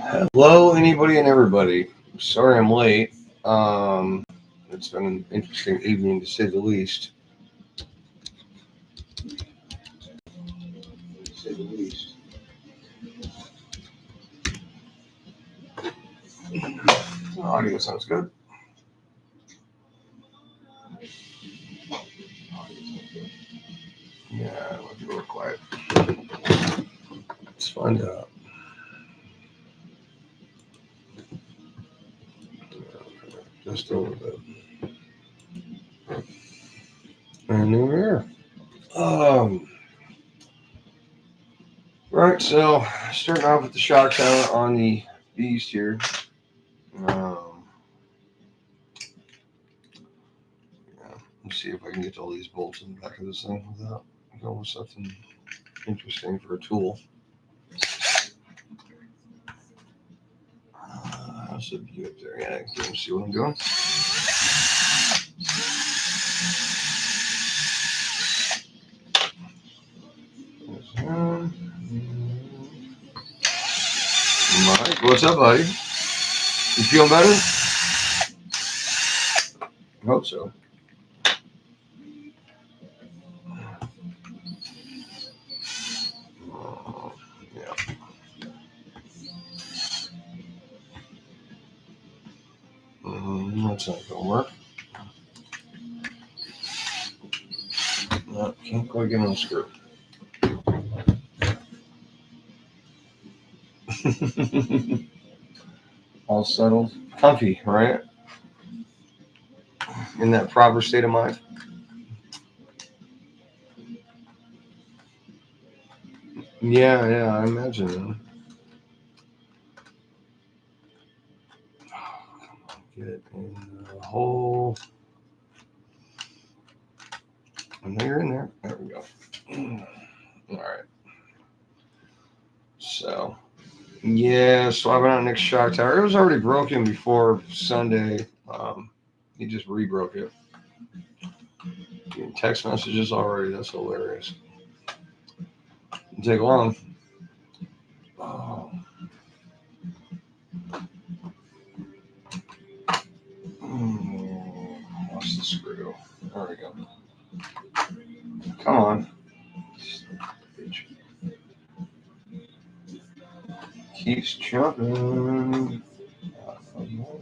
Hello, anybody and everybody. Sorry I'm late. It's been an interesting evening to say the least. Audio sounds good. Yeah, let's go quiet. Let's find out. Just a little bit. And new here. Right, so starting off with the shock tower on the beast here. Yeah, let's see if I can get all these bolts in the back of this thing without going with something interesting for a tool. How's the view up there? Yeah, you can see what I'm doing. Mike, what's up, buddy? You feeling better? I hope so. Yeah. That's not gonna work. No, can't quite get on the screw. All settled, comfy, right? In that proper state of mind. Yeah, I imagine. Get it in the hole. And there you're in there. There we go. All right. So, yeah, swapping out Nick's shock tower. It was already broken before Sunday. He just re-broke it. Getting text messages already. That's hilarious. Didn't take long. Oh. Lost the screw. There we go. Come on. Keeps jumping. There we go.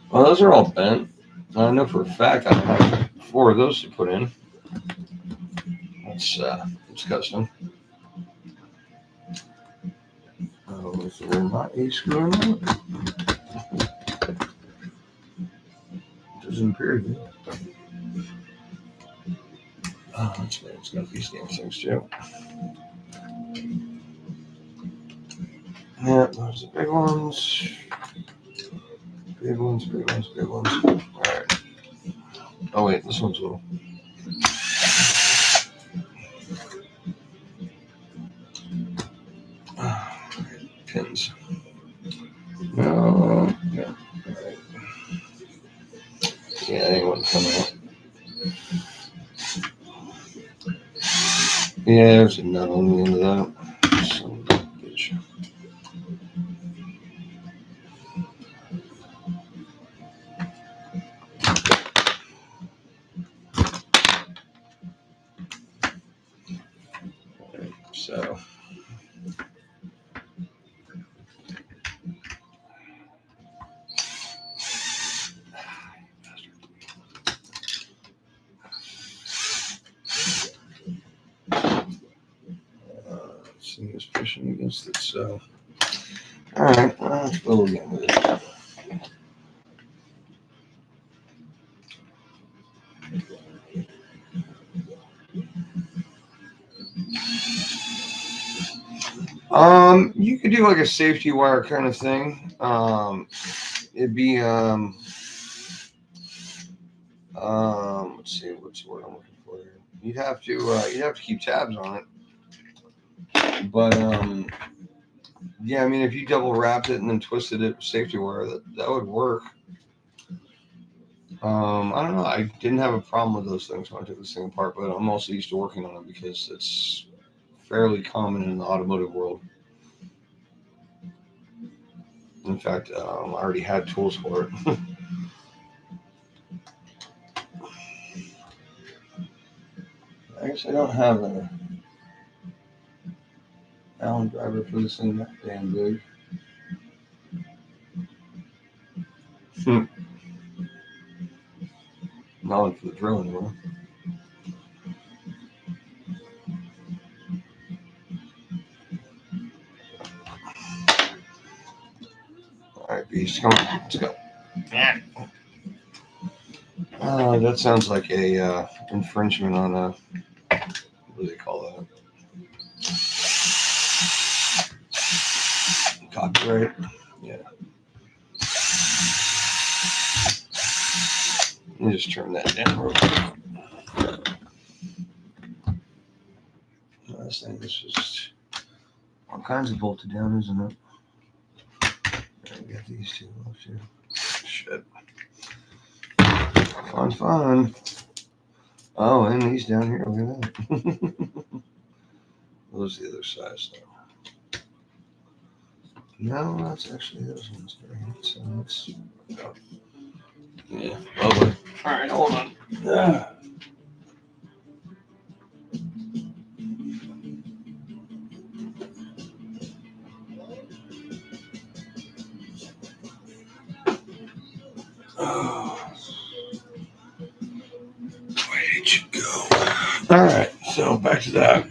Well, those are all bent. I know for a fact I have 4 of those to put in. That's custom. Oh, is there not a screw in it? Doesn't appear to be. Oh, that's bad. It's got these damn things too. Yeah, those are the big ones. Big ones. Alright. Oh, wait, this one's little. Pins. No. Yeah. Right. Yeah, anyone coming out. Yeah, there's a nut on the end of that. Son of a bitch. So. This is pushing against it, so. Alright, let's go again with it. You could do like a safety wire kind of thing. It'd be let's see what's the word I'm looking for here. You'd have to keep tabs on it. But yeah, I mean if you double wrapped it and then twisted it with safety wire, that would work. I don't know. I didn't have a problem with those things when I took this thing apart, but I'm also used to working on them because it's fairly common in the automotive world. In fact, I already had tools for it. I guess I don't have a Allen driver for this thing that damn big. Not one for the drill anymore. All right, beast, come on, let's go. That sounds like a infringement on a what do they call that? Copyright. Yeah. Let me just turn that down real quick. This thing is just all kinds of bolted down, isn't it? We got these two left here. Shit. Fun. Oh, and these down here. Look at that. Those the other size though. No, that's actually those ones there. So let's. Yeah, lovely. All right, hold on. Oh, where did you go? All right, so back to that.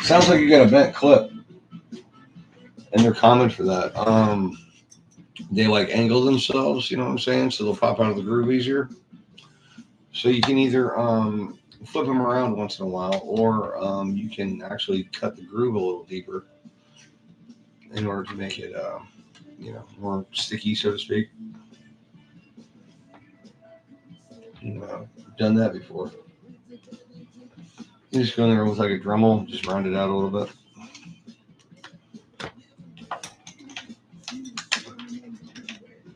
Sounds like you got a bent clip, and they're common for that. They like angle themselves, you know what I'm saying? So they'll pop out of the groove easier. So you can either flip them around once in a while, or you can actually cut the groove a little deeper in order to make it, more sticky, so to speak. Done that before. You just go in there with like a Dremel, just round it out a little bit.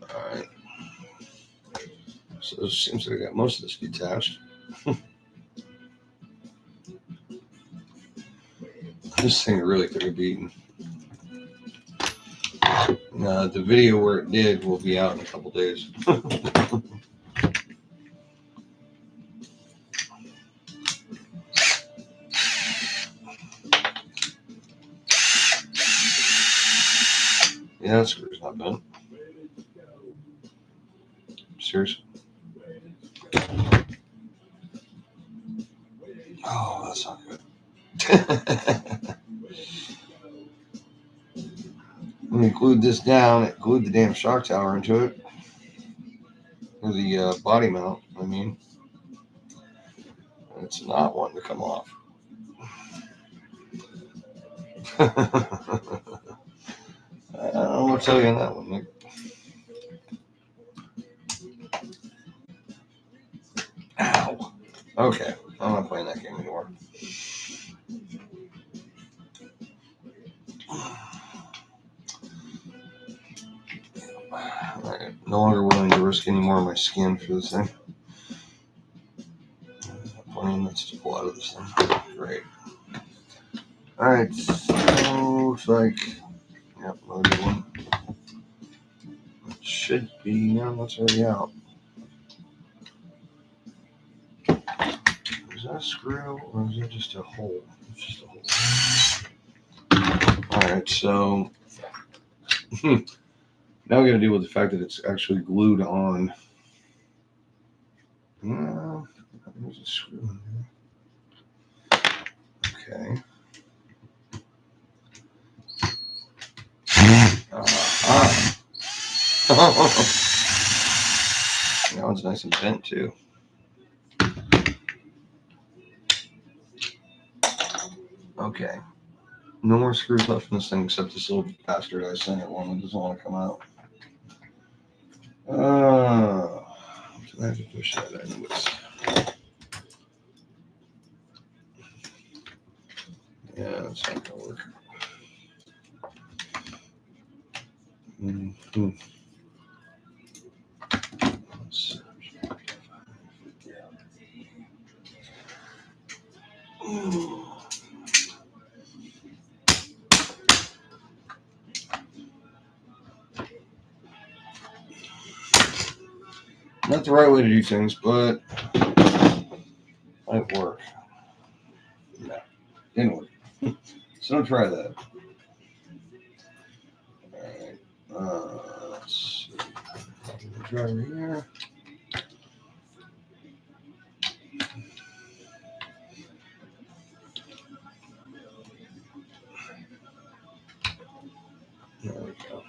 All right. So it seems like I got most of this detached. This thing really took a beating. The video where it did will be out in a couple days. Yeah, that screw's not bent. Seriously. Oh, that's not good. When we glued this down, it glued the damn shock tower into it. Or the body mount, I mean. It's not wanting to come off. I don't know what to tell you on that one, Nick. Ow. Okay, I'm not playing that game anymore. Right. No longer willing to risk any more of my skin for this thing. Plenty of nuts to pull out of this thing. Great. Alright, so looks like, yep, another good one. It should be, no, that's already out. Is that a screw or is that just a hole? It's just a hole. Alright, so now we got to deal with the fact that it's actually glued on. No, there's a screw in there. Okay. That one's nice and bent too. Okay. No more screws left in this thing except this little bastard I sent it one that doesn't want to come out. So I have to push that in. Yeah, that's not gonna work. Mm-hmm. Not the right way to do things, but might work. No, didn't work. So don't try that. Alright. Let's see. Driver here. There we go.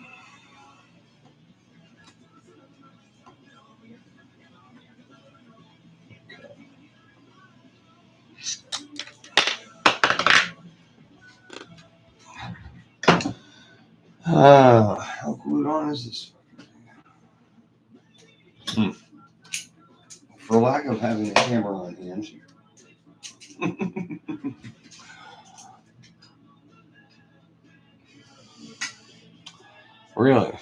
How glued on is this? For lack of having a hammer on hand. Really?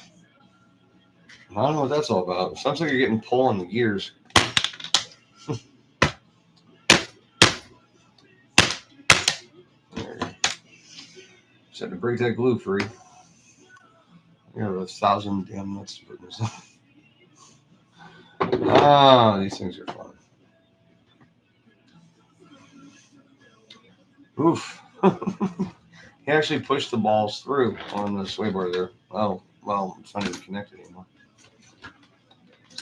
I don't know what that's all about. It sounds like you're getting pull on the gears. There. Just had to break that glue free. You have 1,000 damn nuts to put in this. These things are fun. Oof. He actually pushed the balls through on the sway bar there. Oh, well, it's not even connected anymore.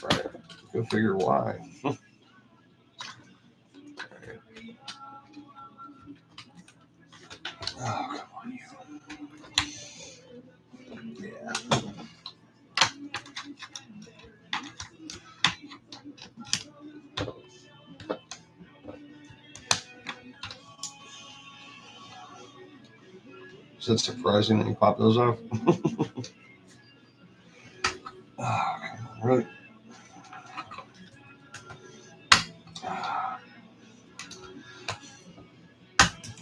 Right. Go figure why. Oh, come on, you. Yeah. Is that surprising when you pop those off? Oh, come on, really?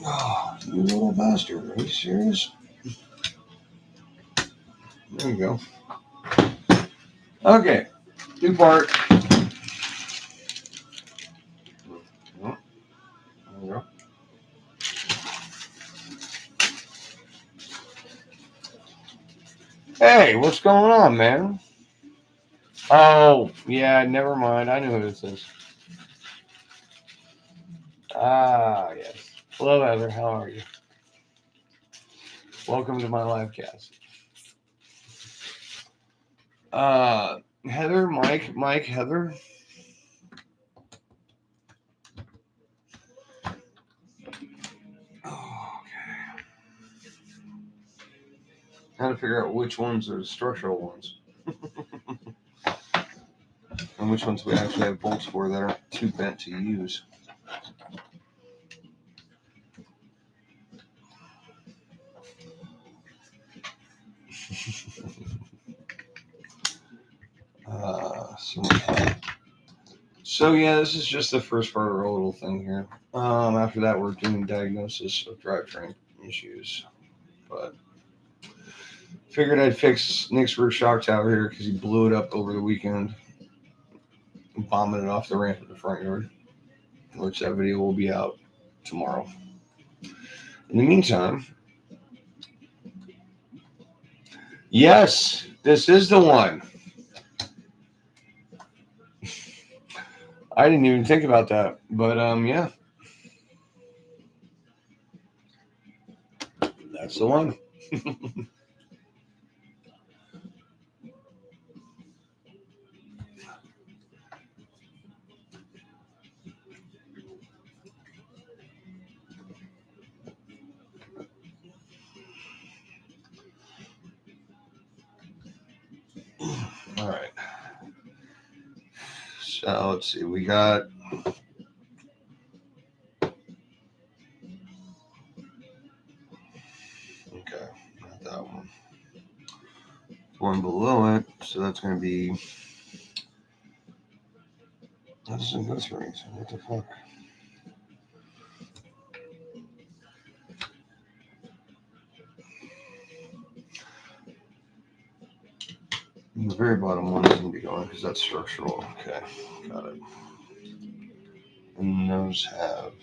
Oh, you little bastard. Are you serious? There you go. Okay. Two-part. There you go. Hey, what's going on, man? Oh, yeah, never mind. I know who this is. Yes. Hello, Heather. How are you? Welcome to my live cast. Heather, Mike, Heather. Oh, okay. How to figure out which ones are the structural ones. And which ones we actually have bolts for that aren't too bent to use. So yeah, this is just the first part of our little thing here. After that, we're doing diagnosis of drivetrain issues. But figured I'd fix Nick's rear shock tower here because he blew it up over the weekend, bombing it off the ramp in the front yard, which that video will be out tomorrow. In the meantime, yes, this is the one. I didn't even think about that, but yeah, that's the one. All right. So let's see. We got. Okay, not that one. One below it, so that's going to be. That doesn't go through anything. What the fuck? The very bottom one is going to be going because that's structural. Okay, got it. And those have.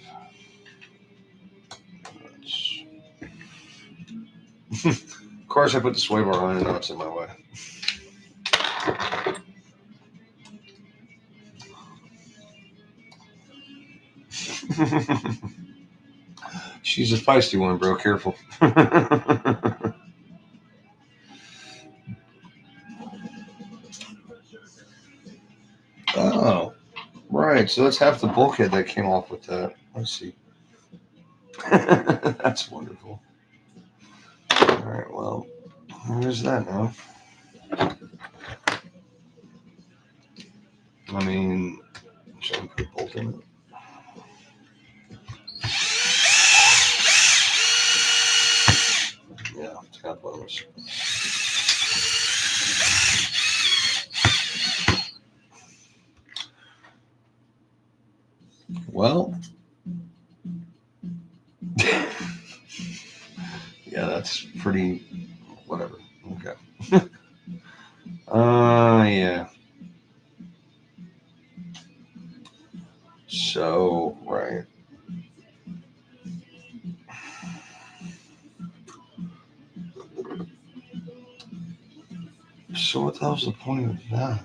Of course, I put the sway bar on and now it's in my way. She's a feisty one, bro. Careful. Oh, right. So that's half the bulkhead that came off with that. Let's see. That's wonderful. All right. Well, where's that now? I mean, should I put a bolt in it? Yeah, it's got those. Well, yeah, that's pretty. Whatever. Okay. Yeah. So, right. So what the hell's the point of that?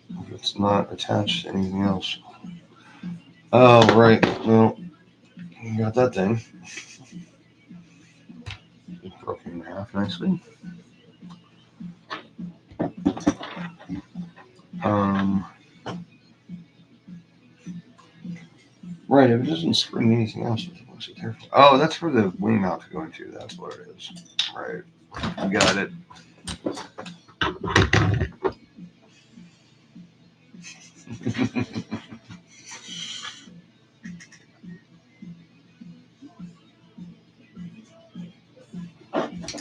If it's not attached to anything else. Oh, right. Well, you got that thing. It's broken in half nicely. Right, if it doesn't spring anything else, what's it there for? Oh, that's for the wing mount to go into. That's what it is. Right. Got it.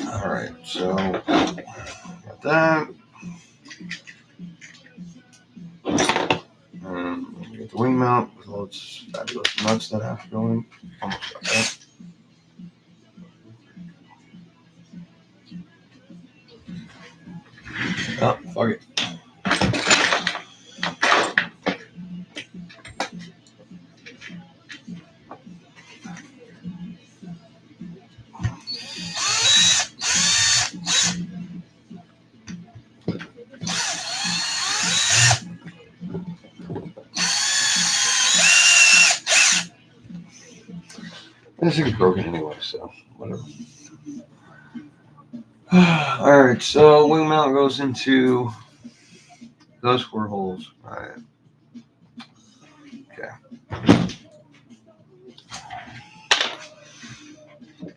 All right, so got that. Get the wing mount with all its fabulous nuts that have to go in. Almost got that. Oh, fuck it. This thing's broken anyway, so whatever. All right, so wing mount goes into those 4 holes. All right. Okay.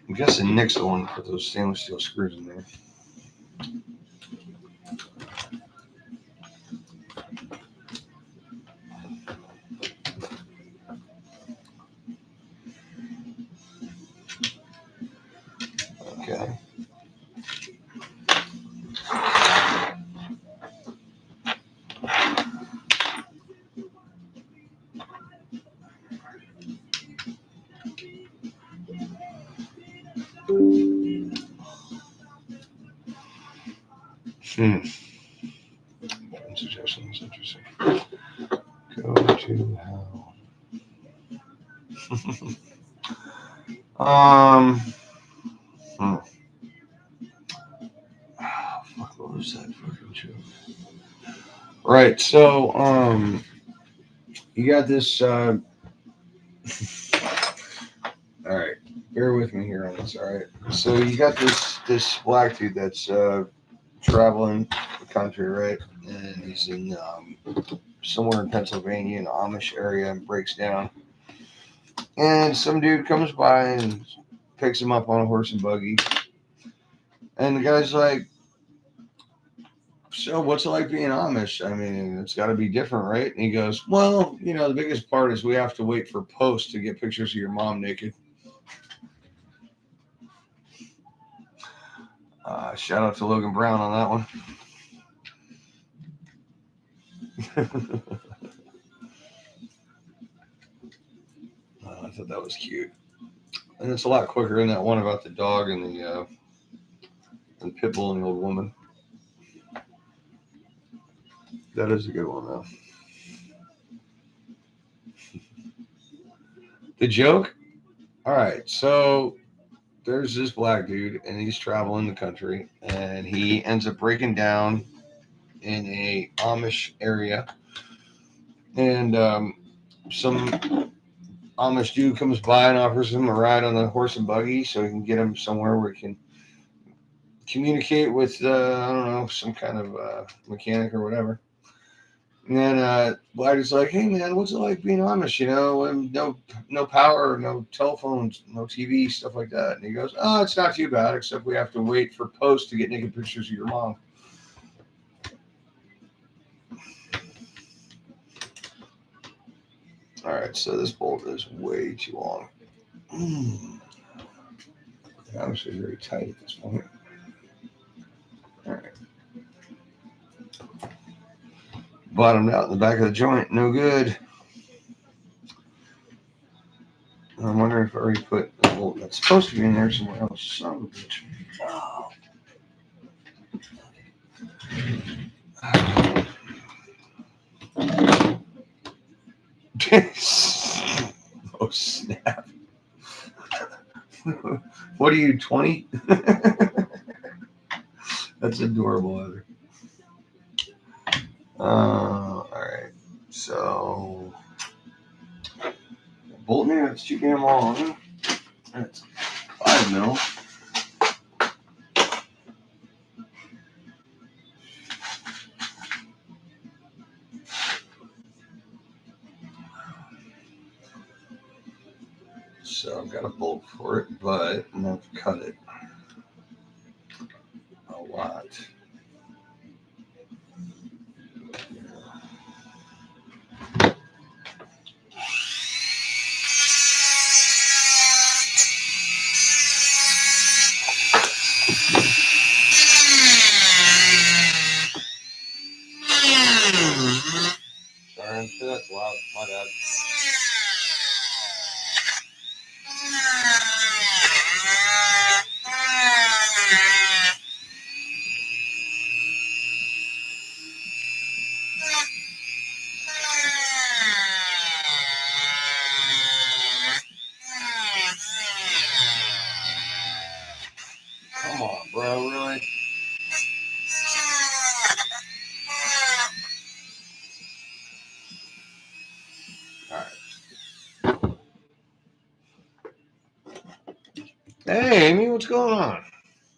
I'm guessing Nick's the one to put those stainless steel screws in there. Okay. One suggestion is interesting. Go to hell. Oh, fuck, what was that fucking joke? Right, so, you got this, all right, bear with me here on this, all right? So you got this black dude that's, traveling the country, right? And he's in, somewhere in Pennsylvania, in the Amish area, and breaks down. And some dude comes by and picks him up on a horse and buggy. And the guy's like, so what's it like being Amish? I mean, it's got to be different, right? And he goes, well, the biggest part is we have to wait for post to get pictures of your mom naked. Shout out to Logan Brown on that one. I thought that was cute. And it's a lot quicker than that one about the dog and the pit bull and the old woman. That is a good one, though. The joke? All right. So there's this black dude, and he's traveling the country, and he ends up breaking down in a Amish area. And some Amish dude comes by and offers him a ride on the horse and buggy so he can get him somewhere where he can communicate with, I don't know, some kind of mechanic or whatever. And then Black is like, "Hey man, what's it like being Amish? You know, and no power, no telephones, no TV, stuff like that." And he goes, "Oh, it's not too bad, except we have to wait for post to get naked pictures of your mom." All right, so this bolt is way too long. Obviously very tight at this point. All right. Bottomed out in the back of the joint, no good. I'm wondering if I already put a bolt that's supposed to be in there somewhere else. Son of a bitch. Oh. Oh, snap. What are you, 20? That's adorable, Heather. All right. So, bolt here, it's too damn long. It's 5 mil. So I've got a bolt for it, but I'm going to cut it a lot. Sorry, that's loud. My bad. Come on, bro, really? All right. Hey, Amy, what's going on?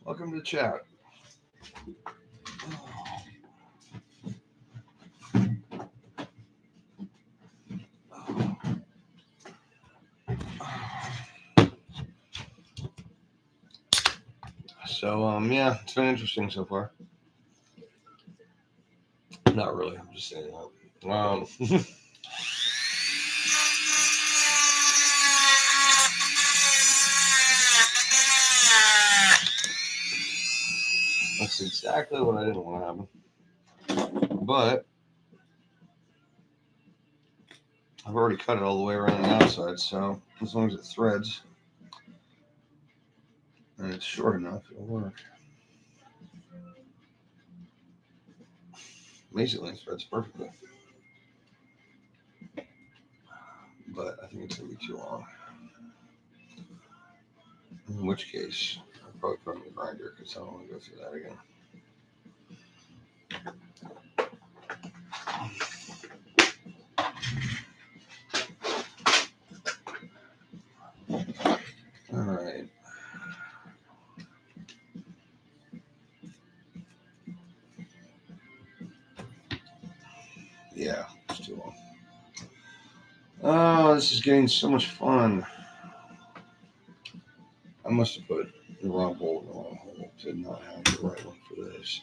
Welcome to the chat. So, yeah, it's been interesting so far. Not really. I'm just saying that. That's exactly what I didn't want to happen. But I've already cut it all the way around the outside, so as long as it threads and it's short enough, it'll work. Amazingly, it threads perfectly. But I think it's going to be too long. In which case, I'll probably put it in the grinder because I don't want to go through that again. All right. Yeah, it's too long. Oh, this is getting so much fun. I must have put the wrong bolt in the wrong hole to not have the right one for this.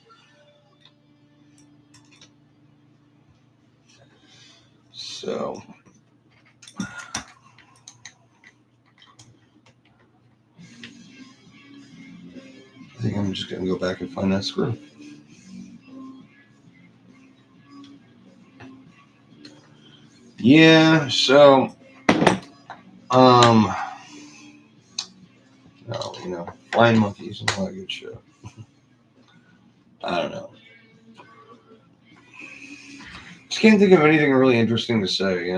So, I think I'm just going to go back and find that screw. Yeah, so, no, flying monkeys and all that good shit. I don't know. Just can't think of anything really interesting to say,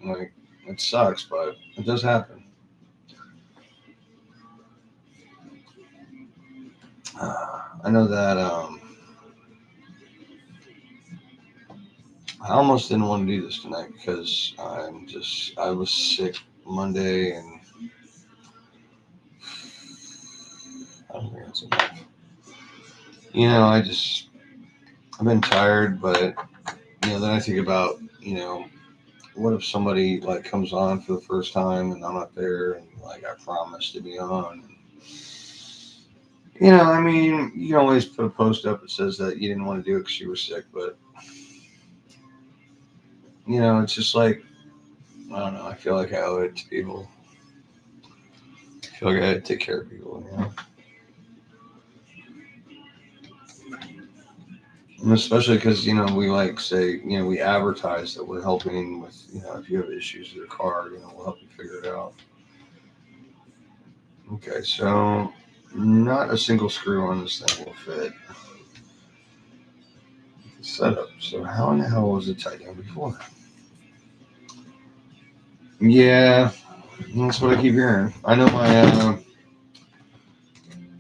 Like, it sucks, but it does happen. I know that I almost didn't want to do this tonight because I was sick Monday and I don't think that's enough. I've been tired, but, then I think about, what if somebody like comes on for the first time and I'm not there and like I promised to be on? You can always put a post up that says that you didn't want to do it because you were sick, but it's just like I don't know. I feel like I owe it to people. I feel like I had to take care of people, And especially because we like say we advertise that we're helping with if you have issues with your car, we'll help you figure it out. Okay, so not a single screw on this thing will fit. Setup. So how in the hell was it tight down before? Yeah, that's what I keep hearing. I know my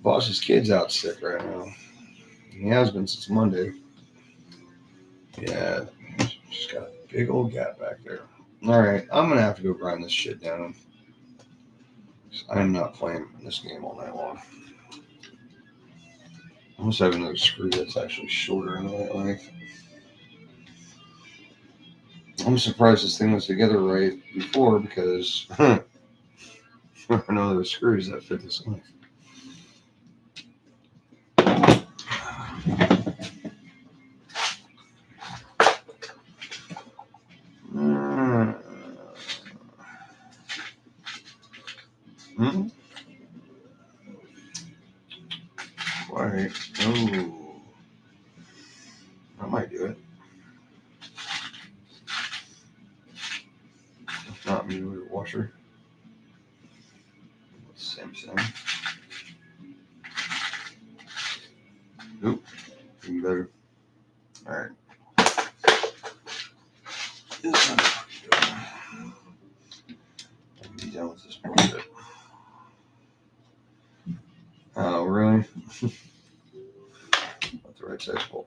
boss's kid's out sick right now. He has been since Monday. Yeah, she's got a big old gap back there. All right, I'm gonna have to go grind this shit down. I'm not playing this game all night long. I must have another screw that's actually shorter in the right length. I'm surprised this thing was together right before because I know there were screws that fit this length. Hmm? Right. Oh, I might do it. If not, maybe with a washer. Same. Nope. Even better. All right. Be done with this bullshit. Oh, really? Not the right size bolt.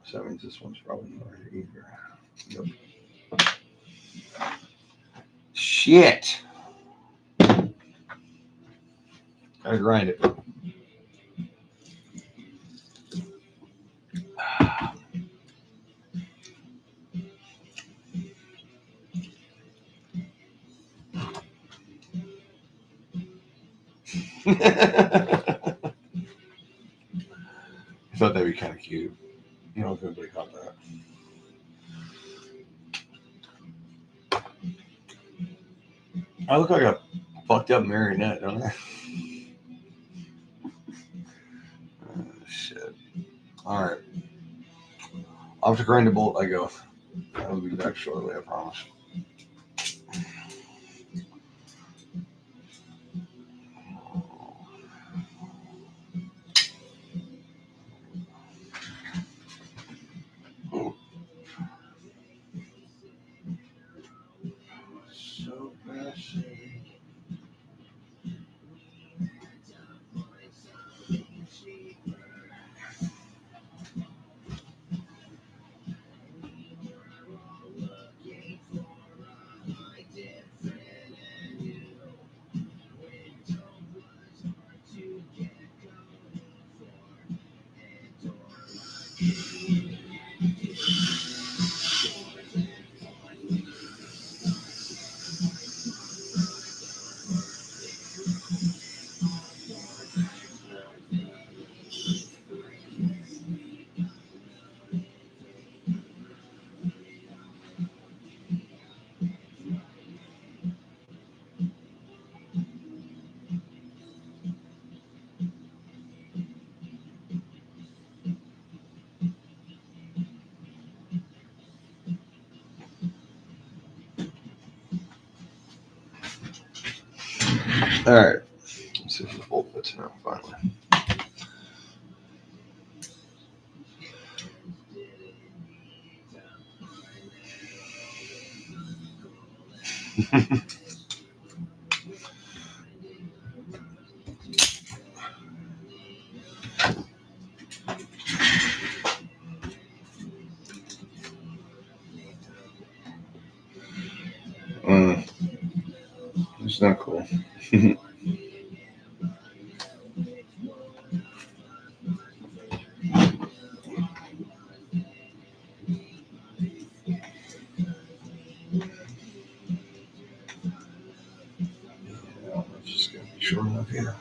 So that means this one's probably not right either. Yep. Shit. Gotta grind it. I thought that'd be kind of cute. If anybody caught that. I look like a fucked up marionette, don't I? Oh, shit. All right. I'll have to grind a bolt. I go. I'll be back shortly, I promise. So messy. All right. Let's see if the bolt fits now, finally. It's not cool. Just gonna be short enough here.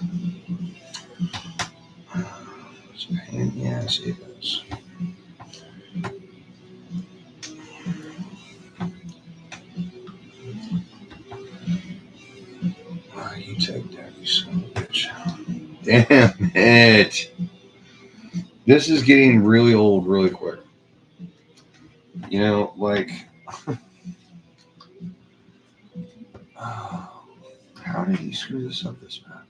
It's a pain in the ass, it is. You take that, you son of a bitch. Damn it. This is getting really old really quick. You know, like, how did he screw this up this bad?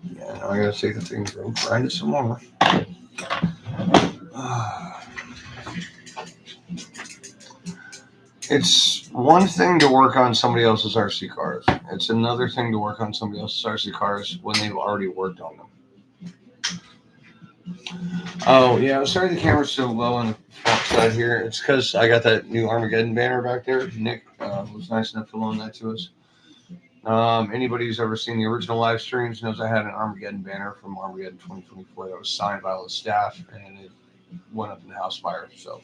Yeah, now I gotta take the thing and grind it some more. It's one thing to work on somebody else's RC cars. It's another thing to work on somebody else's RC cars when they've already worked on them. Oh, yeah, sorry the camera's so low on the front side here. It's because I got that new Armageddon banner back there. Nick was nice enough to loan that to us. Anybody who's ever seen the original live streams knows I had an Armageddon banner from Armageddon 2024 that was signed by all the staff, and it went up in the house fire. So.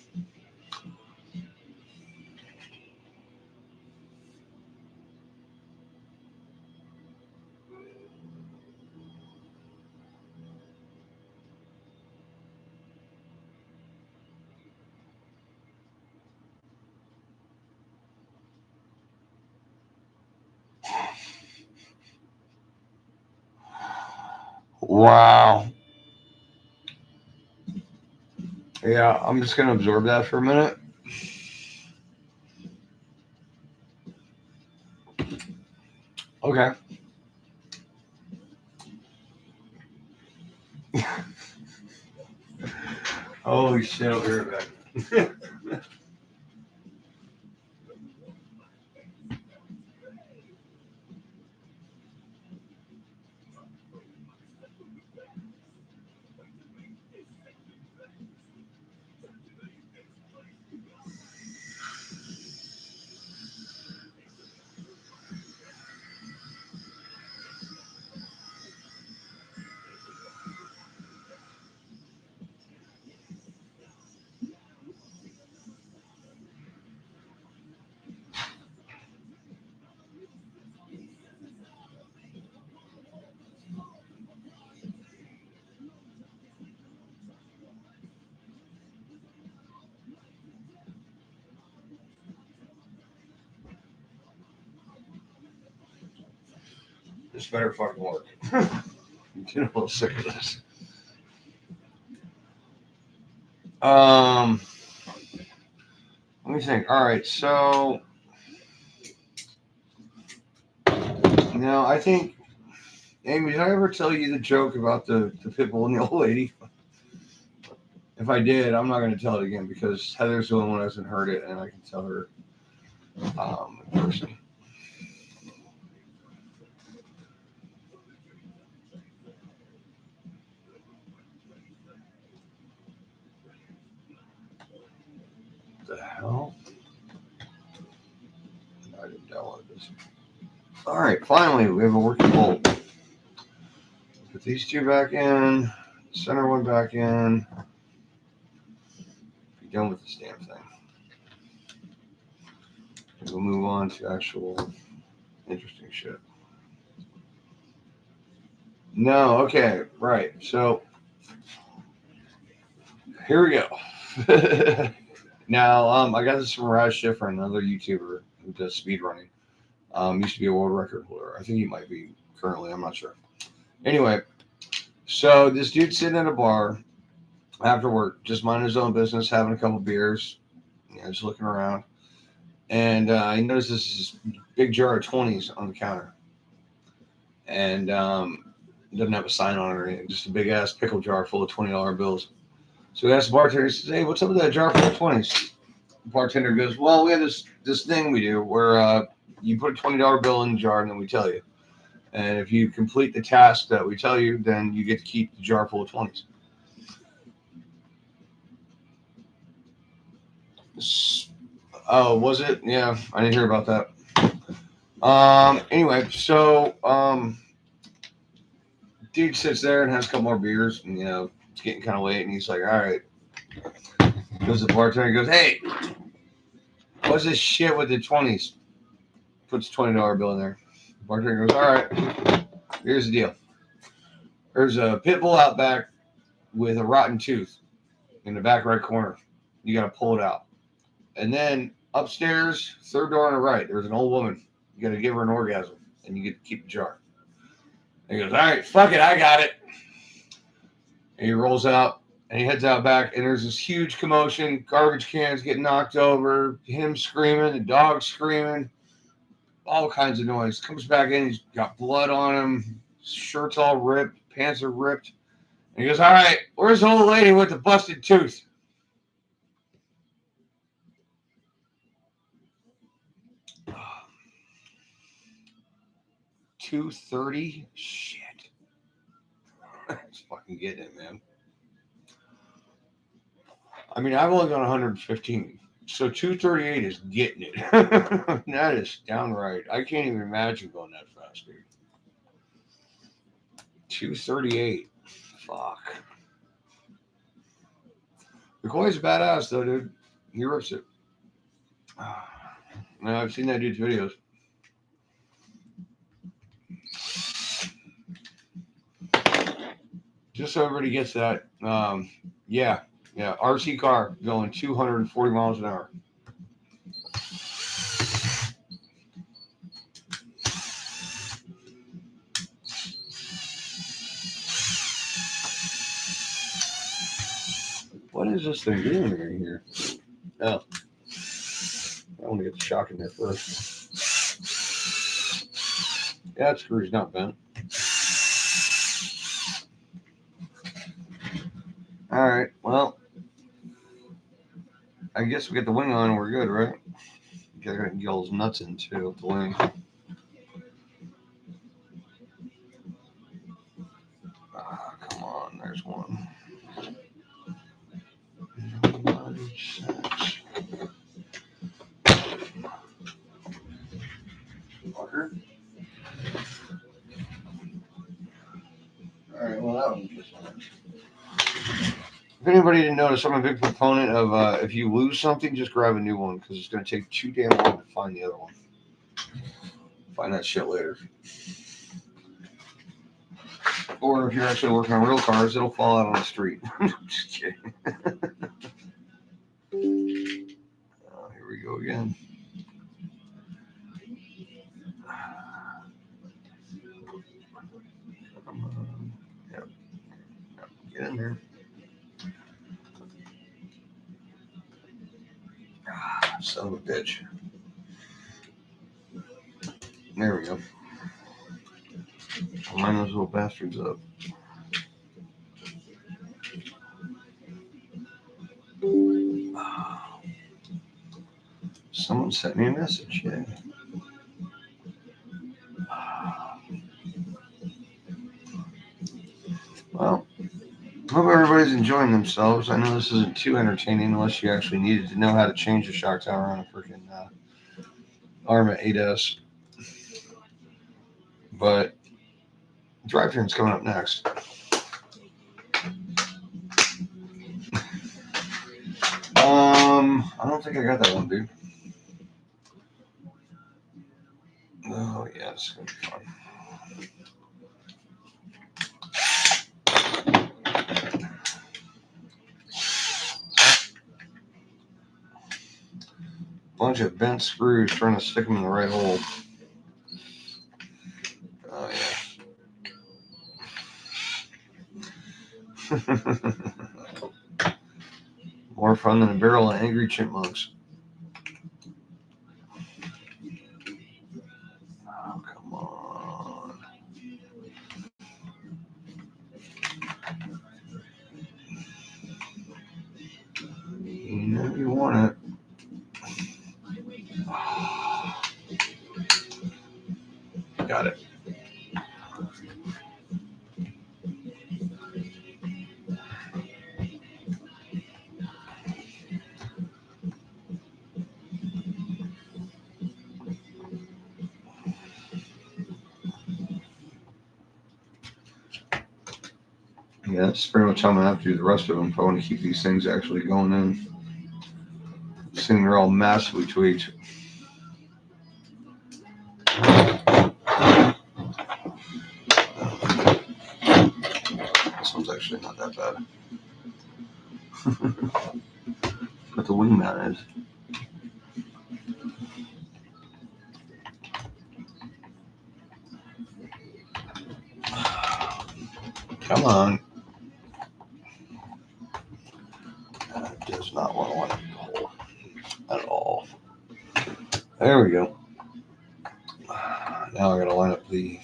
Wow. Yeah, I'm just going to absorb that for a minute. Okay. Holy shit, I'll be right back. This better fucking work. I'm getting a little sick of this. Let me think. All right, so I think, Amy, did I ever tell you the joke about the pit bull and the old lady? If I did, I'm not going to tell it again because Heather's the only one who hasn't heard it, and I can tell her in person. What the hell? I didn't download this. All right, finally, we have a working bolt. Put these two back in, center one back in. Be done with this damn thing. We'll move on to actual interesting shit. No, okay, right. So here we go. Now, I got this from Raj Schiffer, another YouTuber who does speedrunning. Used to be a world record holder. I think he might be currently. I'm not sure. Anyway, so this dude's sitting at a bar after work, just minding his own business, having a couple beers, just looking around. And he notices this big jar of 20s on the counter. and doesn't have a sign on it or anything, just a big ass pickle jar full of $20 bills. So he asks the bartender, he says, "Hey, what's up with that jar full of 20s?" The bartender goes, "Well, we have this thing we do where you put a $20 bill in the jar and then we tell you. And if you complete the task that we tell you, then you get to keep the jar full of 20s." Oh, was it? Yeah, I didn't hear about that. Anyway, so dude sits there and has a couple more beers, and it's getting kind of late, and he's like, "All right." Goes to the bartender, and goes, "Hey, what's this shit with the 20s?" Puts a $20 bill in there. The bartender goes, "All right, here's the deal. There's a pit bull out back with a rotten tooth in the back right corner. You got to pull it out. And then upstairs, third door on the right, there's an old woman. You got to give her an orgasm, and you get to keep the jar." And he goes, "All right, fuck it, I got it." And he rolls out, and he heads out back, and there's this huge commotion, garbage cans getting knocked over, him screaming, the dog screaming, all kinds of noise. Comes back in, he's got blood on him, shirt's all ripped, pants are ripped. And he goes, "All right, where's the old lady with the busted tooth?" 230? Shit. It's fucking getting it, man. I mean, I've only gone 115. So 238 is getting it. That is downright. I can't even imagine going that fast, dude. 238. Fuck. McCoy's a badass, though, dude. He rips it. No, I've seen that dude's videos. Just so everybody gets that. Yeah. RC car going 240 miles an hour. What is this thing doing right here? Oh. I want to get the shock in there first. Yeah, that screw's not bent. All right. Well, I guess we get the wing on and we're good, right? Gotta get all those nuts in too with the wing. Ah, come on. There's one. Fucker. All right. Well, that was just fine. If anybody didn't notice, I'm a big proponent of if you lose something, just grab a new one because it's going to take too damn long to find the other one. Find that shit later. Or if you're actually working on real cars, it'll fall out on the street. Just kidding. Here we go again. Come on. Yep. Get in there. Son of a bitch. There we go. I'll line those little bastards up. Someone sent me a message. Yeah. Well, hope everybody's enjoying themselves. I know this isn't too entertaining unless you actually needed to know how to change the shock tower on a freaking Arma 8S. But drivetrain's coming up next. I don't think I got that one, dude. Oh yeah, it's gonna be fun. Bunch of bent screws trying to stick them in the right hole. Oh yeah. More fun than a barrel of angry chipmunks. Oh, come on. Got it. Yeah, that's pretty much how I'm gonna have to do the rest of them if I want to keep these things actually going in. Assuming they're all massively tweaked. This one's actually not that bad. But the wingman is. Come on. That does not want to line up the hole at all. There we go. Now I gotta line up the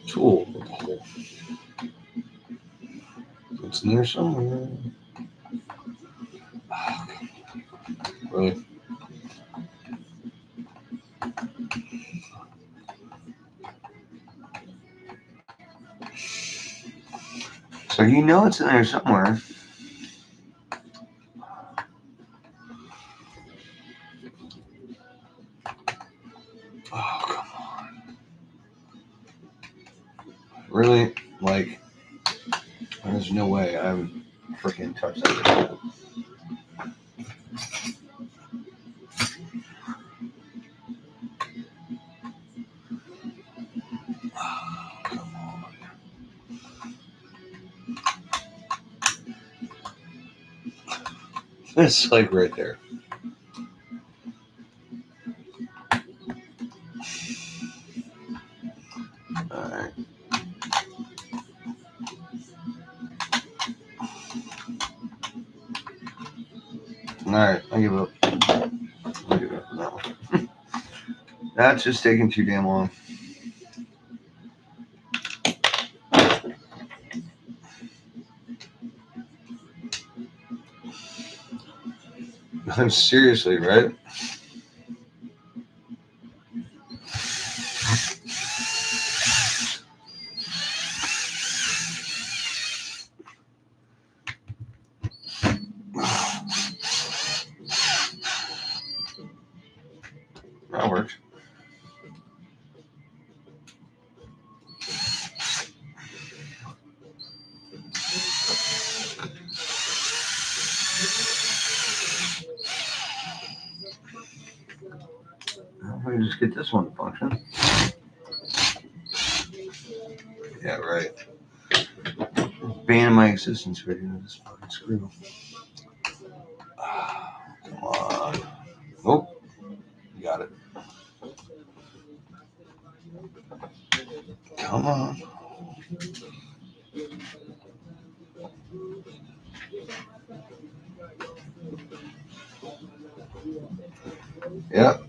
tool with the hole. It's in there somewhere. Oh, really? So you know it's in there somewhere. Oh, come on. Really? Like, there's no way I would freaking touch that. Oh, come on. It's like right there. Alright. Alright, I give up. I give up on that one. That's just taking too damn long. I'm seriously, right? That works. Let me just get this one to function. Yeah, right. Ban my existence video. This fucking screw. Come on. Nope. Got it. Come on. Yep.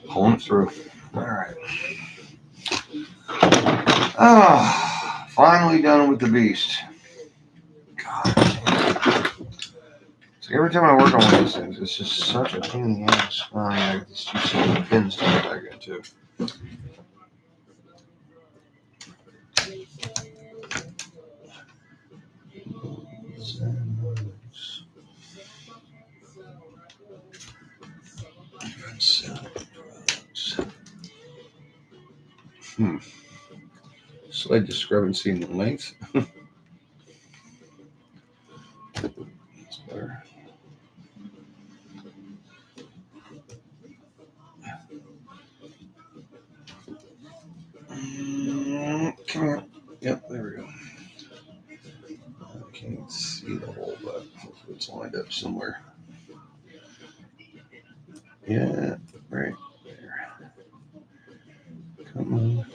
Pulling it through. All right. Ah, finally done with the beast. God. So every time I work on one of these things, it's just such a pain in the ass. Oh, yeah, I got these two silver pins to put back in, too. Slight discrepancy in the length. That's better. Come here. Yep, there we go. I can't see the hole, but hopefully it's lined up somewhere. Yeah, right there. Come on.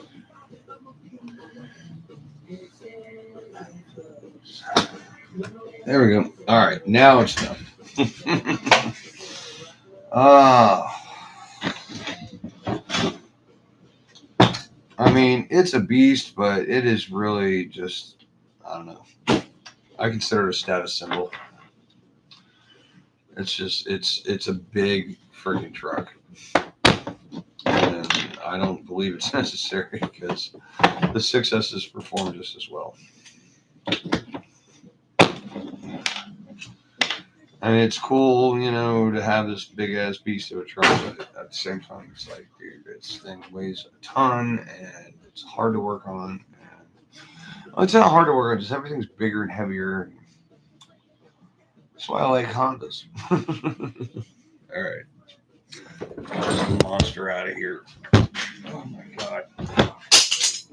There we go. All right, now it's done. I mean, it's a beast, but it is really just, I don't know. I consider it a status symbol. It's just, it's a big freaking truck. And I don't believe it's necessary because the 6S's perform just as well. I mean, it's cool, you know, to have this big ass beast of a truck, but at the same time, it's like, dude, this thing weighs a ton and it's hard to work on. And, well, it's not hard to work on, just everything's bigger and heavier. That's why I like Hondas. All right. Get this monster out of here. Oh my god.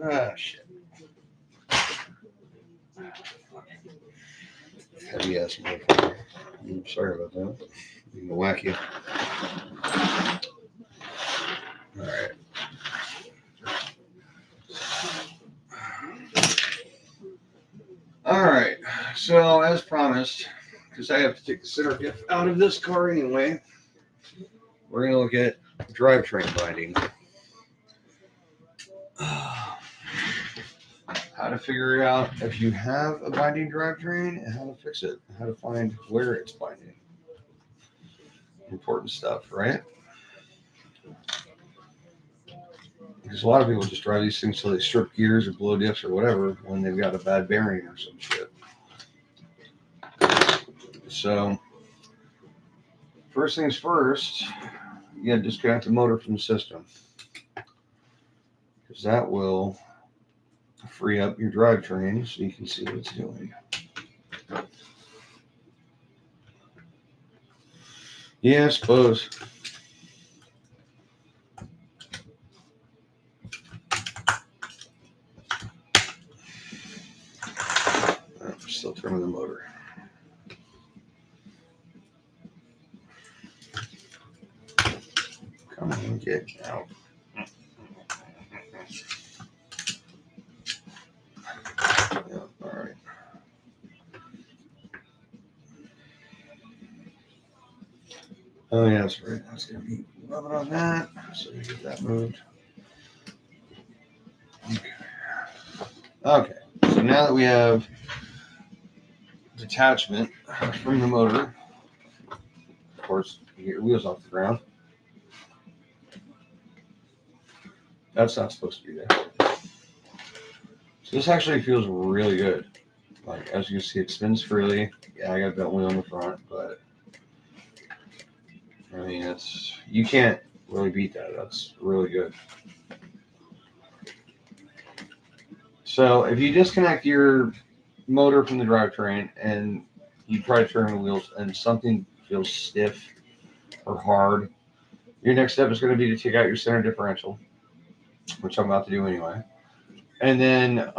Ah, shit. Heavy ass motherfucker. I'm sorry about that. I'm gonna whack you. All right. All right. So, as promised, because I have to take the center diff out of this car anyway, we're going to look at drivetrain binding. How to figure out if you have a binding drivetrain and how to fix it, how to find where it's binding. Important stuff, right? Because a lot of people just drive these things till they strip gears or blow diffs or whatever when they've got a bad bearing or some shit. So, first things first, you got to disconnect the motor from the system. Because that will free up your drivetrain so you can see what it's doing. Yeah, I suppose. I'm still turning the motor. Come on, get out. Yeah, all right. Oh, yeah, that's right. That's going to be rubbing on that. So we get that moved. Okay. So now that we have detachment from the motor, of course, you get your wheels off the ground. That's not supposed to be there. So this actually feels really good. Like, as you can see, it spins freely. Yeah, I got that wheel on the front, but I mean, you can't really beat that. That's really good. So if you disconnect your motor from the drivetrain and you try to turn the wheels and something feels stiff or hard, your next step is going to be to take out your center differential, which I'm about to do anyway. And then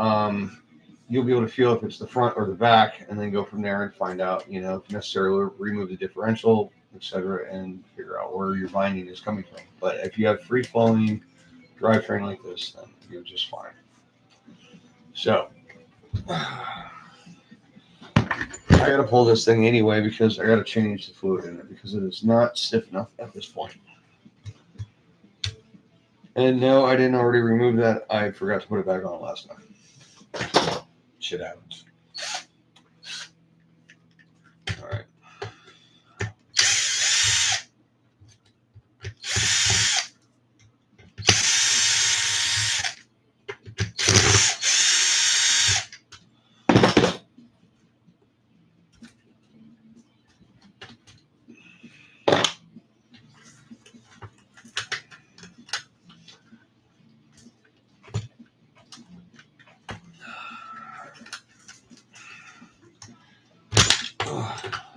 you'll be able to feel if it's the front or the back, and then go from there and find out, you know, if necessarily remove the differential, etc., and figure out where your binding is coming from. But if you have free-flowing drivetrain like this, then you're just fine. So I got to pull this thing anyway because I got to change the fluid in it because it is not stiff enough at this point. And no, I didn't already remove that. I forgot to put it back on last time. Shit happens. All right.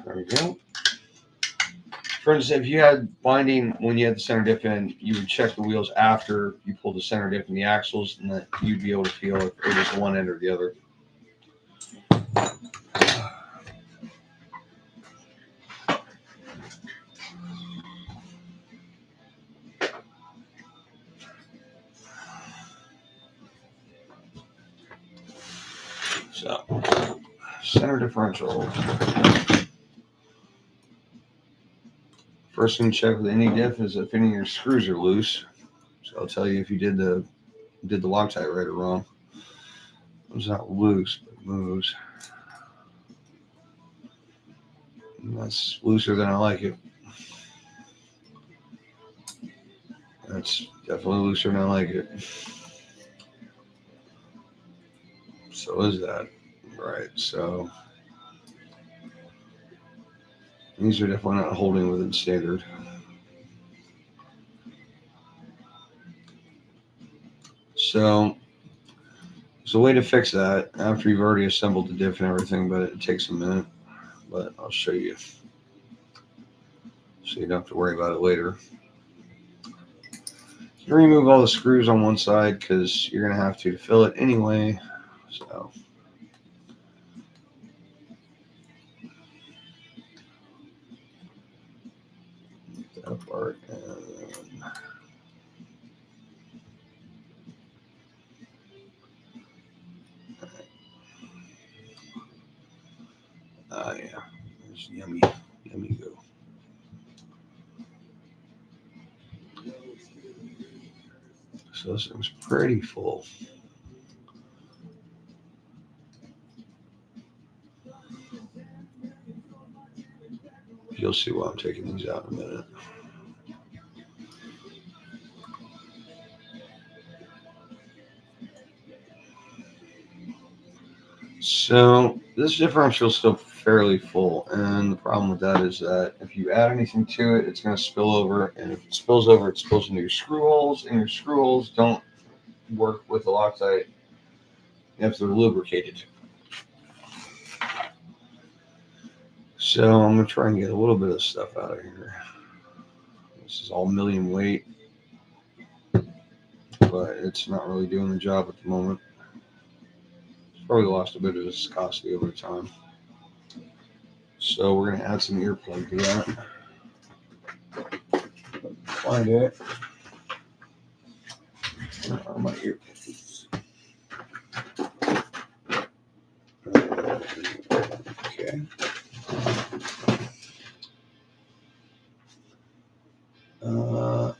There we go. For instance, if you had binding when you had the center diff in, you would check the wheels after you pulled the center diff and the axles, and then you'd be able to feel if it was one end or the other. So, center differential. First thing to check with any diff is if any of your screws are loose. So I'll tell you if you did the Loctite right or wrong. It's not loose, but it moves. And that's looser than I like it. That's definitely looser than I like it. So is that. Right, so these are definitely not holding within standard. So there's a way to fix that after you've already assembled the diff and everything, but it takes a minute. But I'll show you so you don't have to worry about it later. You remove all the screws on one side because you're going to have to fill it anyway. So that apart. Yeah, there's yummy go. So this thing's pretty full. You'll see why I'm taking these out in a minute. So this differential is still fairly full, and the problem with that is that if you add anything to it, it's going to spill over, and if it spills over, it spills into your screw holes, and your screw holes don't work with the Loctite if they're lubricated. So I'm going to try and get a little bit of stuff out of here. This is all million weight, but it's not really doing the job at the moment. It's probably lost a bit of viscosity over time. So we're going to add some earplug to that. Find it. Where are my earplugs? Okay.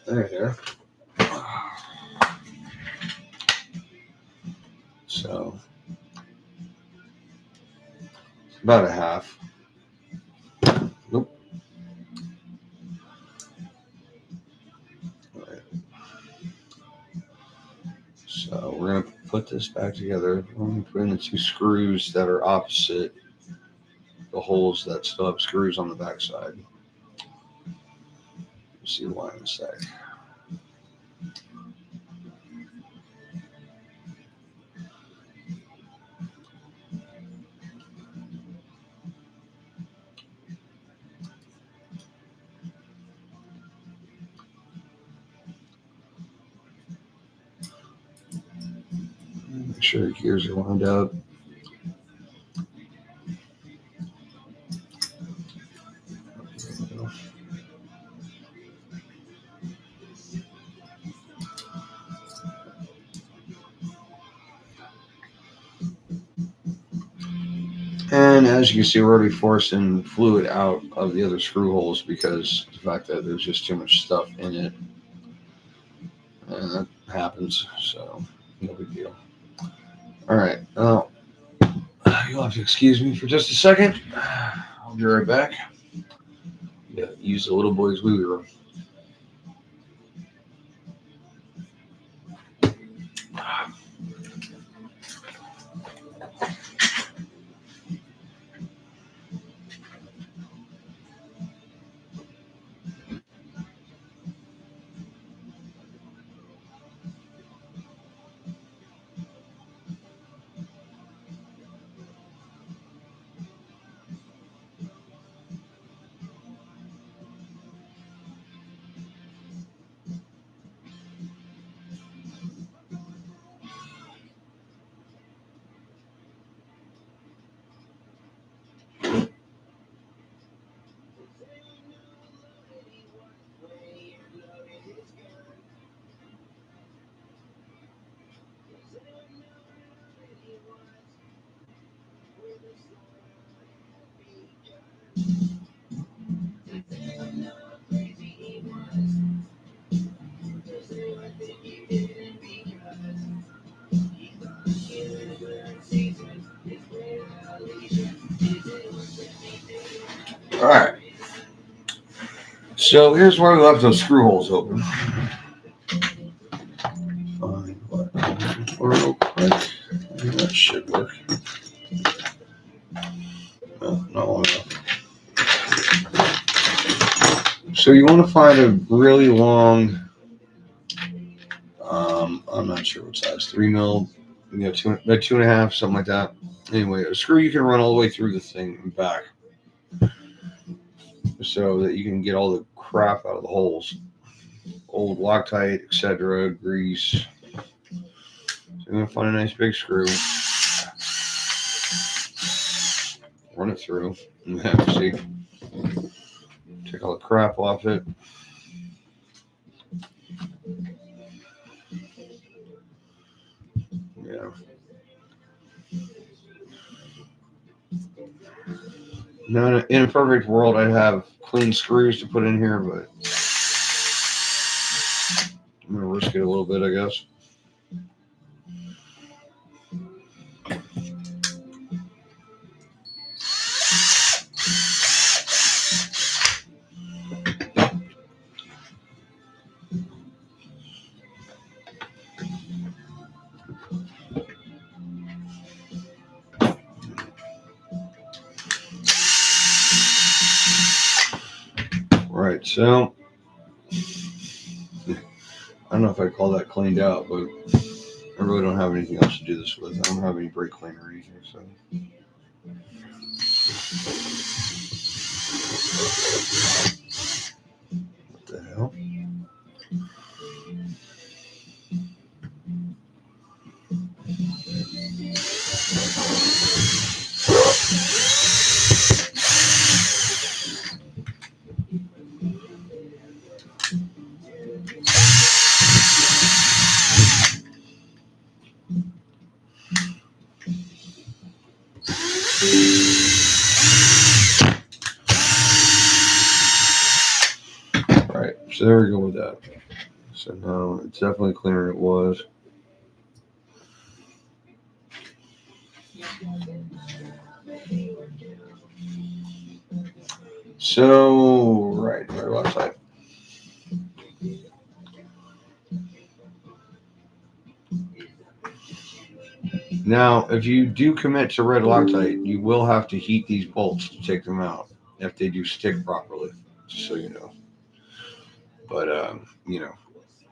There. So about a half. Nope. All right. So we're gonna put this back together. We're gonna put in the two screws that are opposite the holes that still have screws on the backside. We'll see why in a sec. Make sure the gears are lined up. And as you can see, we're already forcing fluid out of the other screw holes because of the fact that there's just too much stuff in it. And that happens, so no big deal. All right, well, you'll have to excuse me for just a second. I'll be right back. Yeah, use the little boy's wee room. All right. So here's where we left those screw holes open. real quick. That should work. No, not long enough. So you want to find a really long, I'm not sure what size, 3 mil, two and a half, something like that. Anyway, a screw you can run all the way through the thing and back, so that you can get all the crap out of the holes, old Loctite, etc., grease. So you're gonna find a nice big screw, run it through, and see, take all the crap off it. Yeah. Now, in a perfect world, I'd have clean screws to put in here, but I'm gonna risk it a little bit, I guess. Right, so I don't know if I'd call that cleaned out, but I really don't have anything else to do this with. I don't have any brake cleaner or anything, so. What the hell? Right, so there we go with that. So now it's definitely cleaner than it was. So, right left side. Now, if you do commit to red Loctite, you will have to heat these bolts to take them out if they do stick properly, just so you know. But,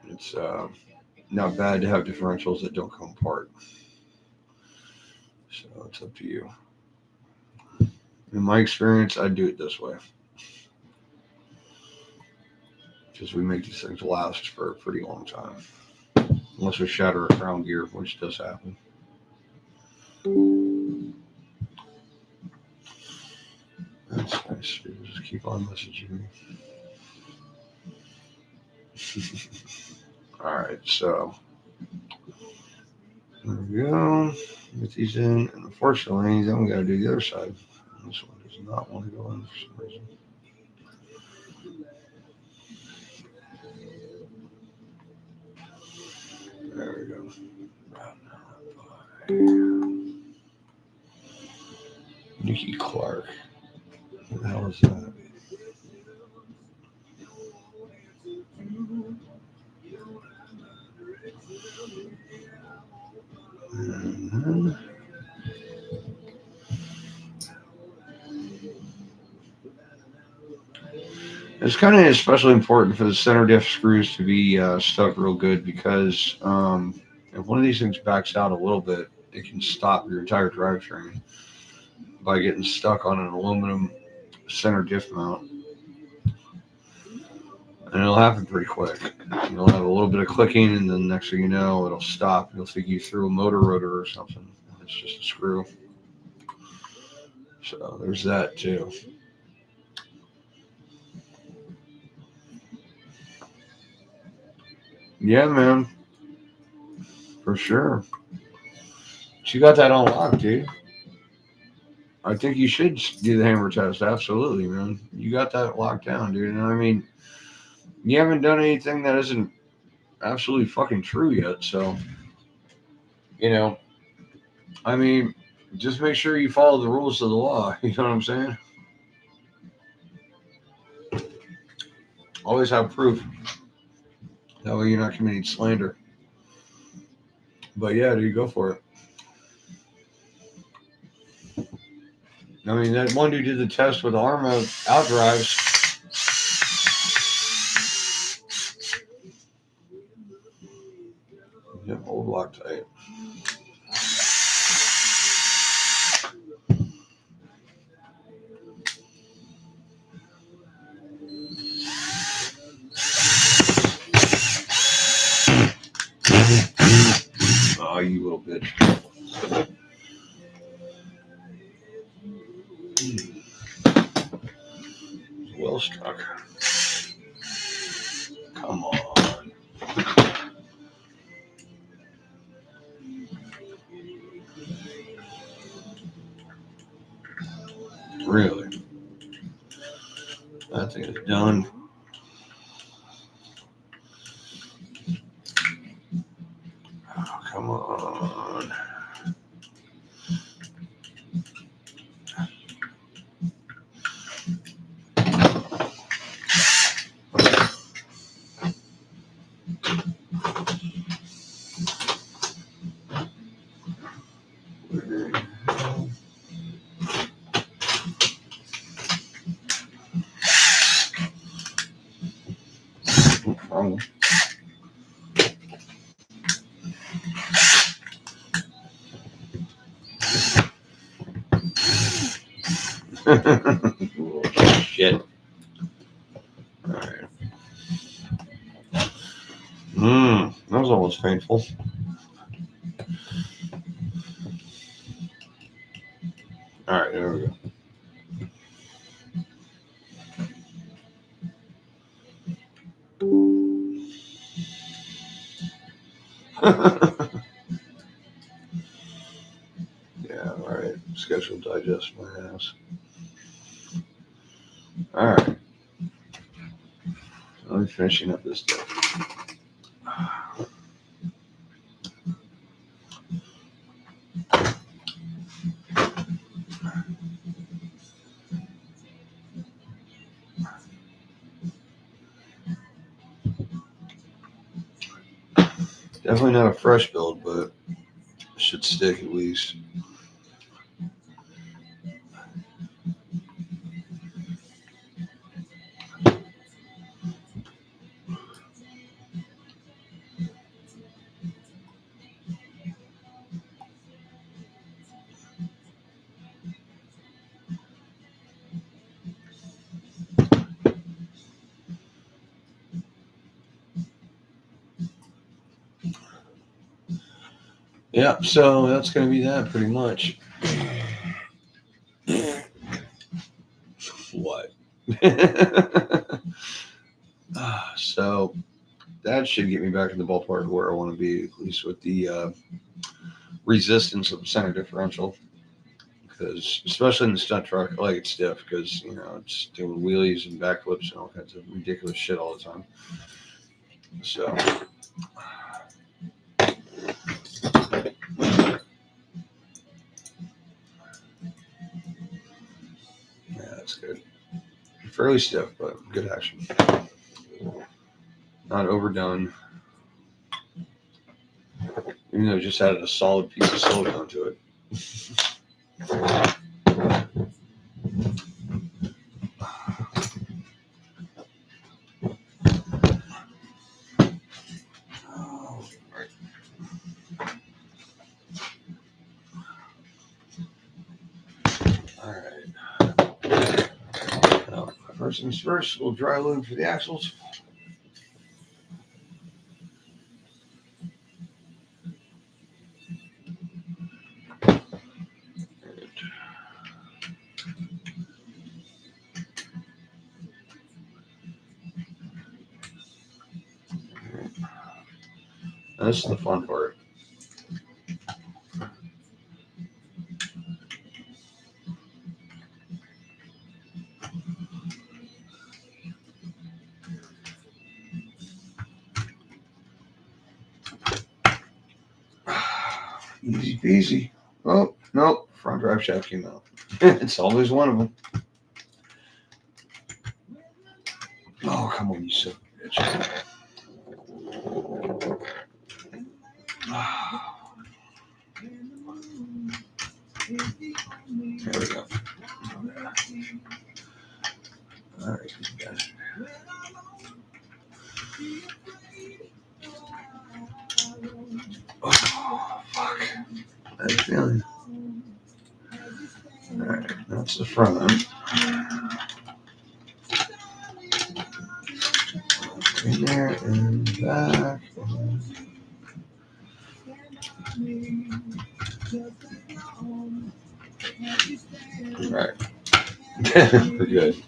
it's not bad to have differentials that don't come apart. So it's up to you. In my experience, I'd do it this way. Because we make these things last for a pretty long time. Unless we shatter a crown gear, which does happen. That's nice. People just keep on messaging me. Alright, so there we go. Get these in, and unfortunately, then we got to do the other side. This one does not want to go in for some reason. There we go. Nikki Clark. What the hell is that? And then it's kind of especially important for the center diff screws to be stuck real good, because if one of these things backs out a little bit, it can stop your entire drivetrain by getting stuck on an aluminum center diff mount. And it'll happen pretty quick. You'll have a little bit of clicking, and then next thing you know, it'll stop. You'll think you threw a motor rotor or something. It's just a screw. So there's that too. Yeah, man. For sure. But you got that on lock, dude. I think you should do the hammer test. Absolutely, man. You got that locked down, dude. And I mean, you haven't done anything that isn't absolutely fucking true yet. So, I mean, just make sure you follow the rules of the law. You know what I'm saying? Always have proof. That way you're not committing slander. But yeah, dude, go for it. I mean, that one dude did the test with Arma outdrives. Yeah, old Loctite. Oh, you little bitch. Well struck. Come on. Really? That thing is done. Oh, come on. Wrong. Shit. All right. That was almost painful. All right, there we go. Yeah, all right. Scheduled digest my ass. All right. I'm finishing up this stuff. Definitely not a fresh build, but it should stick at least. Yeah, so that's going to be that pretty much. What? So that should get me back in the ballpark where I want to be, at least with the resistance of the center differential. Because especially in the stunt truck, I like it stiff because it's doing wheelies and backflips and all kinds of ridiculous shit all the time. So yeah, that's good. Fairly stiff, but good action. Not overdone. Even though it just added a solid piece of silicone to it. All right. Well, first things first, we'll dry lube for the axles. This is the fun part. Easy peasy. Oh, nope. Front drive shaft came out. It's always one of them. Oh, come on, you son of a bitch. I have a feeling. Alright, that's the front end. In there and back. Right. We're good.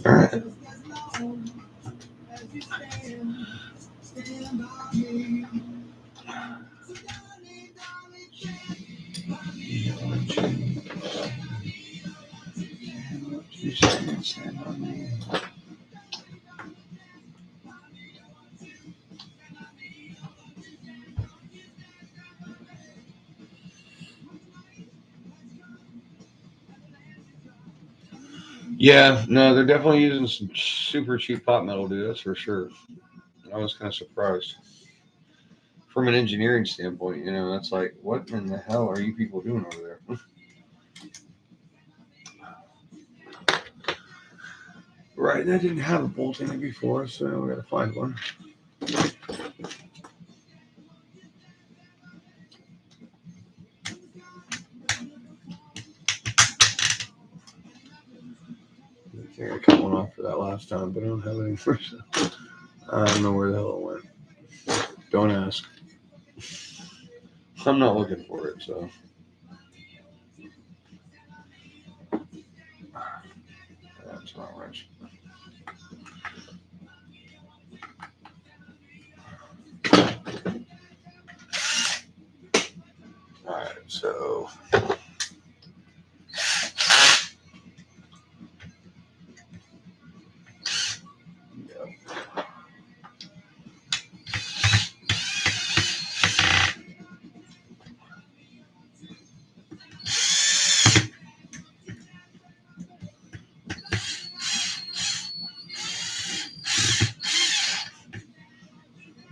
All right. Yeah, no, they're definitely using some super cheap pot metal, dude. That's for sure. I was kind of surprised. From an engineering standpoint, that's like, what in the hell are you people doing over there? Right, that didn't have a bolt in it before, so we got to find one. I think I cut one off for that last time, but I don't have any for so I don't know where the hell it went. Don't ask. I'm not looking for it, so. That's wrong wrench. Alright, so.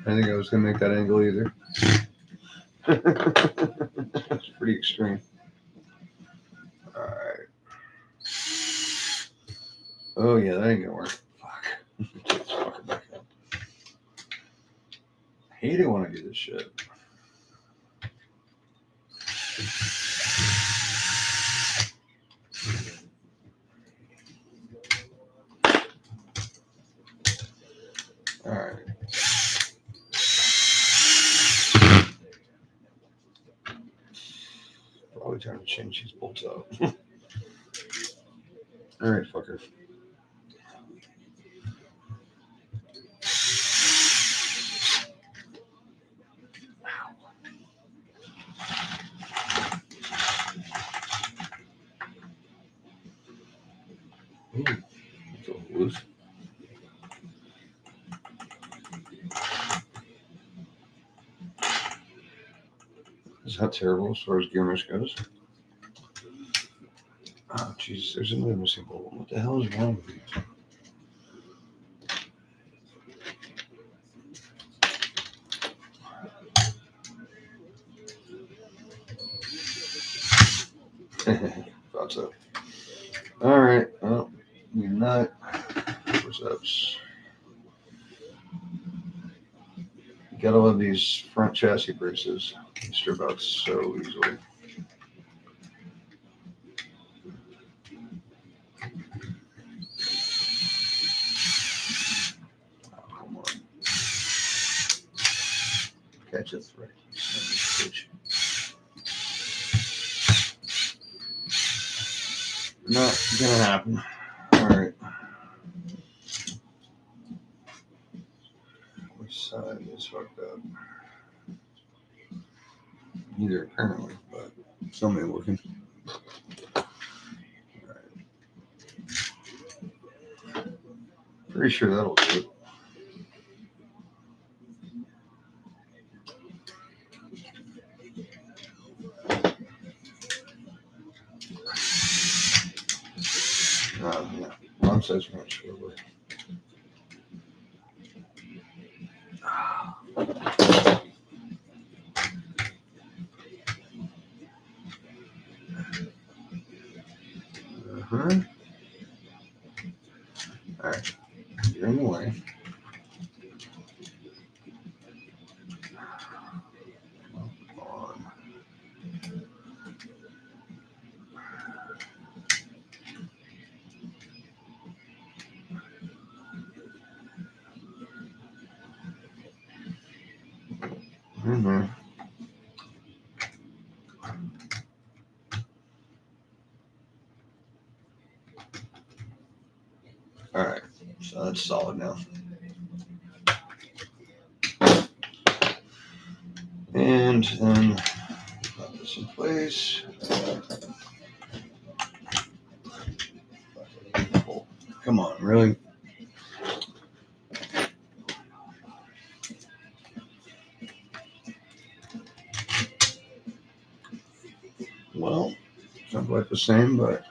I think I was going to make that angle either. That's pretty extreme. Alright. Oh, yeah, that ain't going to work. Fuck. Take this fucker back up. I hate it when I do this shit. Alright. Probably trying to change these bolts out. Alright, fucker. Ooh, that's a little loose. Is that terrible as far as gear mesh goes? Oh, jeez, there's another missing bolt. What the hell is wrong with these? Thought so. Alright, well, new nut. Push-ups. You gotta love these front chassis braces. They strip out so easily. Oh, come on. Catch a thread. Not gonna happen. Alright. Which side is fucked up? Neither, apparently, but some ain't working. Alright. Pretty sure that'll do it. Yeah, wrong size wrench. Uh-huh. All right, you're in the way. Come on. Mm-hmm. All right, so that's solid now. And then put this in place. Come on, really? Well, not quite the same, but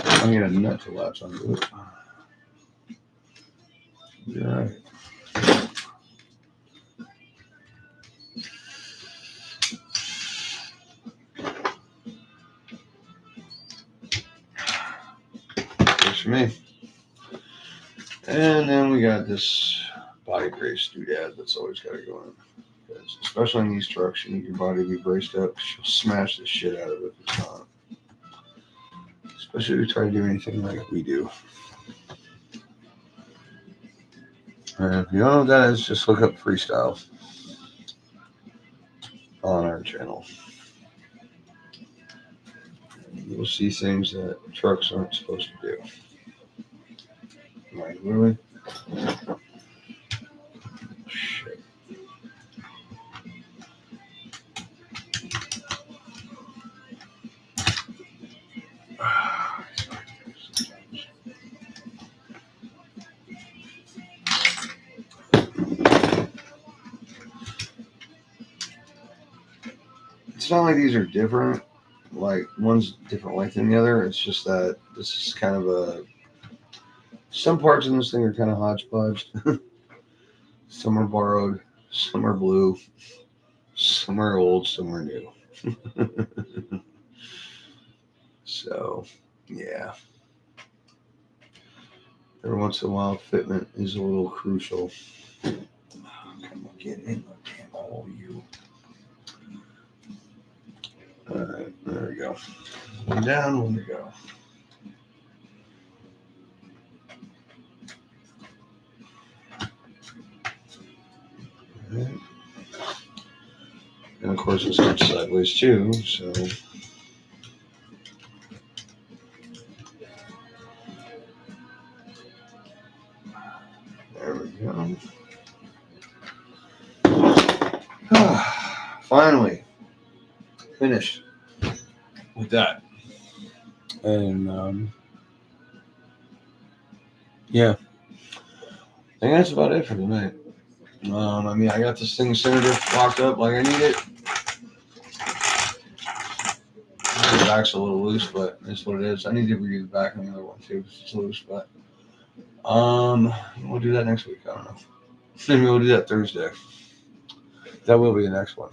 I'm gonna nut to latch onto it. Yeah. Works for me. And then we got this body brace doodad that's always got to go in. Because especially in these trucks, you need your body to be braced up. She'll smash the shit out of it if it's not. Especially if you try to do anything like we do. And if you don't know what that is, just look up freestyle on our channel. You'll see things that trucks aren't supposed to do. Like, really? Shit. It's not like these are different. Like, one's different length than the other. It's just that this is kind of a. Some parts in this thing are kind of hodgepodge. Some are borrowed, some are blue, some are old, some are new. So, yeah. Every once in a while, fitment is a little crucial. Come on, get in the damn hole, you. All right, there we go. One down, one to go. All right. And of course, it's not sideways too, so. There we go. Finally, finished with that. And yeah, I think that's about it for tonight. I mean, I got this thing centered locked up like I need it. The back's a little loose, but that's what it is. I need to redo the back on the other one too because it's loose. But we'll do that next week. I don't know. Maybe we'll do that Thursday. That will be the next one.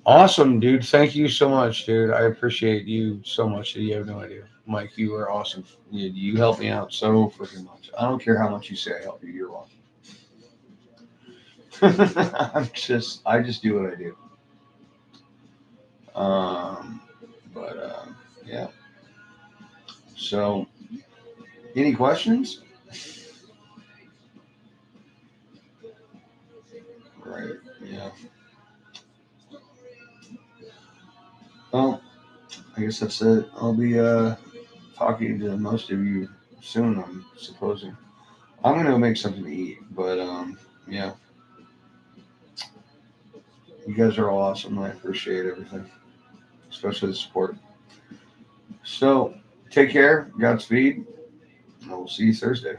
Awesome, dude. Thank you so much, dude. I appreciate you so much. You have no idea. Mike, you are awesome. You help me out so freaking much. I don't care how much you say I help you. You're wrong. I just do what I do. Yeah. So, any questions? Right. Yeah. Well, I guess that's it. I'll be talking to most of you soon, I'm supposing. I'm gonna go make something to eat, but yeah. You guys are all awesome. I appreciate everything, especially the support. So, take care. Godspeed. And we'll see you Thursday.